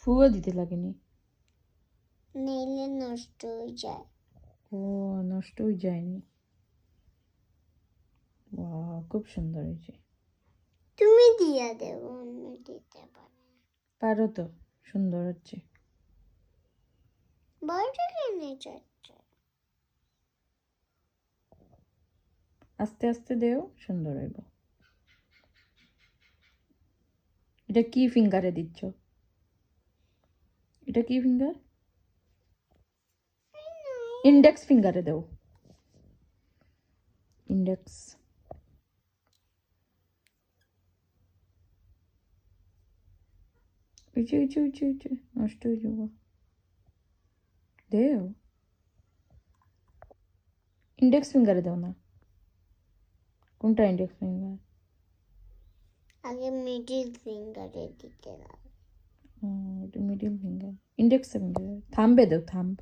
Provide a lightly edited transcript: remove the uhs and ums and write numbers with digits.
ফুয়া দিতে লাগেনি, নিলে নষ্ট হয়ে যায়। ও নষ্ট হয়ে যায়নি। ওয়াও, খুব সুন্দর হয়েছে। তুমি দিয়ে দেবো, অন্য দিতে পারো। পারো তো, সুন্দর হচ্ছে। বড়টা কিনে যাচ্ছে। আস্তে আস্তে দেও, সুন্দর হইব। এটা কি ফিঙ্গারে দিচ্ছ? এটা কি ফিঙ্গার? ইন্ডেক্স ফিঙ্গারে দেও, ইন্ডেক্স। উঁচু উঁচু উঁচু উঁচু, নষ্ট হয়ে যাব। দেও, ইন্ডেক্স ফিঙ্গারে দাও না। কোনটা ইন্ডেক্স ফিঙ্গার? আগে মিডিল ফিঙ্গারের দিকে দাও। এটা মিডিল ফিঙ্গার, ইন্ডেক্স ফিঙ্গার। থাম্বে দাও, থাম্ব।